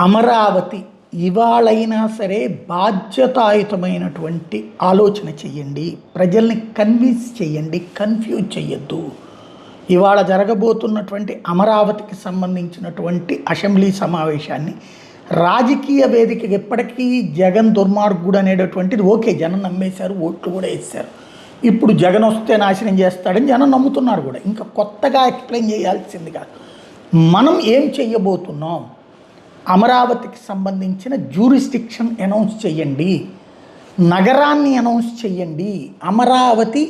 అమరావతి ఇవాళైనా సరే బాధ్యతాయుతమైనటువంటి ఆలోచన చెయ్యండి. ప్రజల్ని కన్విన్స్ చేయండి, కన్ఫ్యూజ్ చెయ్యొద్దు. ఇవాళ జరగబోతున్నటువంటి అమరావతికి సంబంధించినటువంటి అసెంబ్లీ సమావేశాన్ని రాజకీయ వేదికకి ఎప్పటికీ జగన్ దుర్మార్గుడు అనేటటువంటిది ఓకే, జనం నమ్మేశారు, ఓట్లు కూడా వేశారు. ఇప్పుడు జగన్ వస్తే నాశనం చేస్తాడని జనం నమ్ముతున్నారు కూడా. ఇంకా కొత్తగా ఎక్స్ప్లెయిన్ చేయాల్సింది కాదు. మనం ఏం చెయ్యబోతున్నాం, అమరావతికి సంబంధించిన జ్యూరిస్డిక్షన్ అనౌన్స్ చేయండి, నగరాన్ని అనౌన్స్ చేయండి. అమరావతి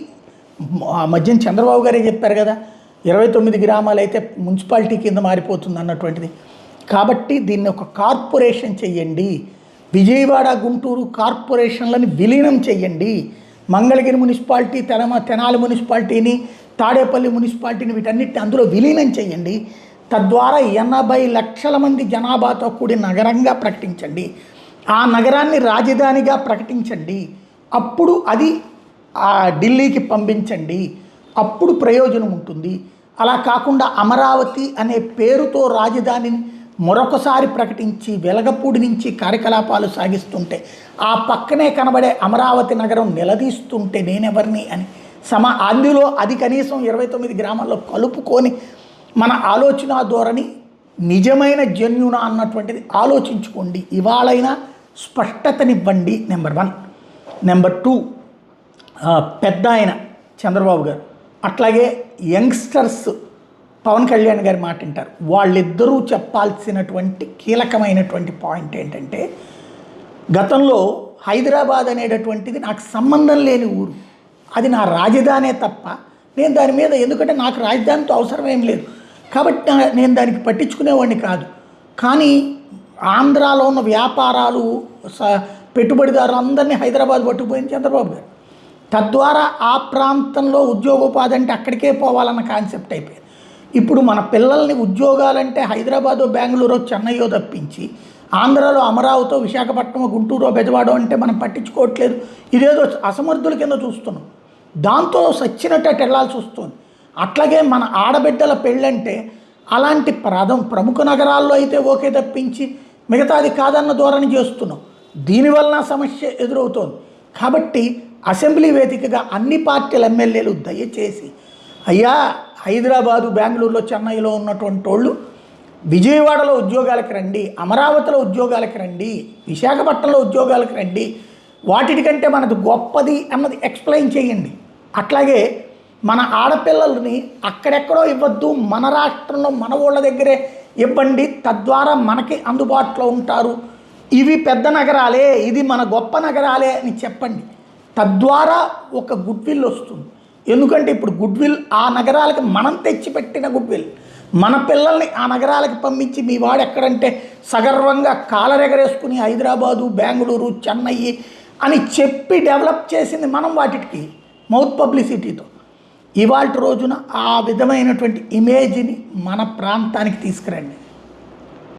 మధ్యన చంద్రబాబు గారే చెప్పారు కదా, 29 గ్రామాలు అయితే మున్సిపాలిటీ కింద మారిపోతుంది అన్నటువంటిది. కాబట్టి దీన్ని ఒక కార్పొరేషన్ చెయ్యండి. విజయవాడ గుంటూరు కార్పొరేషన్లని విలీనం చెయ్యండి. మంగళగిరి మున్సిపాలిటీ, తెనాలి మున్సిపాలిటీని, తాడేపల్లి మున్సిపాలిటీని, వీటన్నిటిని అందులో విలీనం చేయండి. తద్వారా 80 లక్షల మంది జనాభాతో కూడిన నగరంగా ప్రకటించండి. ఆ నగరాన్ని రాజధానిగా ప్రకటించండి. అప్పుడు అది ఢిల్లీకి పంపించండి. అప్పుడు ప్రయోజనం ఉంటుంది. అలా కాకుండా అమరావతి అనే పేరుతో రాజధానిని మరొకసారి ప్రకటించి వెలగపూడి నుంచి కార్యకలాపాలు సాగిస్తుంటే ఆ పక్కనే కనబడే అమరావతి నగరం నిలదీస్తుంటే నేనెవరిని అని అందులో అది కనీసం 29 గ్రామాల్లో కలుపుకొని మన ఆలోచన ధోరణి నిజమైన జన్యున అన్నటువంటిది ఆలోచించుకోండి. ఇవాళైనా స్పష్టతనివ్వండి. నెంబర్ 1. నెంబర్ 2, పెద్ద ఆయన చంద్రబాబు గారు, అట్లాగే యంగ్స్టర్స్ పవన్ కళ్యాణ్ గారి మాట వింటారు. వాళ్ళిద్దరూ చెప్పాల్సినటువంటి కీలకమైనటువంటి పాయింట్ ఏంటంటే, గతంలో హైదరాబాద్ అనేటటువంటిది నాకు సంబంధం లేని ఊరు, అది నా రాజధానే తప్ప నేను దాని మీద, ఎందుకంటే నాకు రాజధానితో అవసరం ఏం లేదు కాబట్టి నేను దానికి పట్టించుకునేవాడిని కాదు. కానీ ఆంధ్రాలో ఉన్న వ్యాపారాలు, పెట్టుబడిదారులు అందరినీ హైదరాబాద్ పట్టుకుపోయింది చంద్రబాబు గారు. తద్వారా ఆ ప్రాంతంలో ఉద్యోగోపాధి అంటే అక్కడికే పోవాలన్న కాన్సెప్ట్ అయిపోయింది. ఇప్పుడు మన పిల్లల్ని ఉద్యోగాలంటే హైదరాబాదో, బెంగళూరో, చెన్నైయో తప్పించి ఆంధ్రాలో అమరావతితో, విశాఖపట్నమో, గుంటూరో, బెజవాడో అంటే మనం పట్టించుకోవట్లేదు. ఇదేదో అసమర్థుల కింద చూస్తున్నాం. దాంతో సచ్చినట్టు వెళ్ళాల్సి వస్తుంది. అట్లాగే మన ఆడబిడ్డల పెళ్ళంటే అలాంటి ప్రముఖ నగరాల్లో అయితే ఓకే తప్పించి మిగతాది కాదన్న ధోరణి చేస్తున్నాం. దీనివలన సమస్య ఎదురవుతోంది. కాబట్టి అసెంబ్లీ వేదికగా అన్ని పార్టీల ఎమ్మెల్యేలు దయచేసి, అయ్యా హైదరాబాదు, బెంగళూరులో, చెన్నైలో ఉన్నటువంటి వాళ్ళు విజయవాడలో ఉద్యోగాలకు రండి, అమరావతిలో ఉద్యోగాలకు రండి, విశాఖపట్నంలో ఉద్యోగాలకు రండి, వాటికంటే మనది గొప్పది అన్నది ఎక్స్ప్లెయిన్ చేయండి. అట్లాగే మన ఆడపిల్లల్ని అక్కడెక్కడో ఇవ్వద్దు, మన రాష్ట్రంలో మన ఊళ్ళ దగ్గరే ఇవ్వండి, తద్వారా మనకి అందుబాటులో ఉంటారు. ఇవి పెద్ద నగరాలే, ఇది మన గొప్ప నగరాలే అని చెప్పండి. తద్వారా ఒక గుడ్విల్ వస్తుంది. ఎందుకంటే ఇప్పుడు గుడ్విల్ ఆ నగరాలకి మనం తెచ్చిపెట్టిన గుడ్విల్. మన పిల్లల్ని ఆ నగరాలకి పంపించి మీ వాడు ఎక్కడంటే సగర్వంగా కాలరెగరేసుకుని హైదరాబాదు, బెంగళూరు, చెన్నై అని చెప్పి డెవలప్ చేసింది మనం వాటికి మౌత్ పబ్లిసిటీతో. ఇవాళ రోజున ఆ విధమైనటువంటి ఇమేజ్ని మన ప్రాంతానికి తీసుకురండి.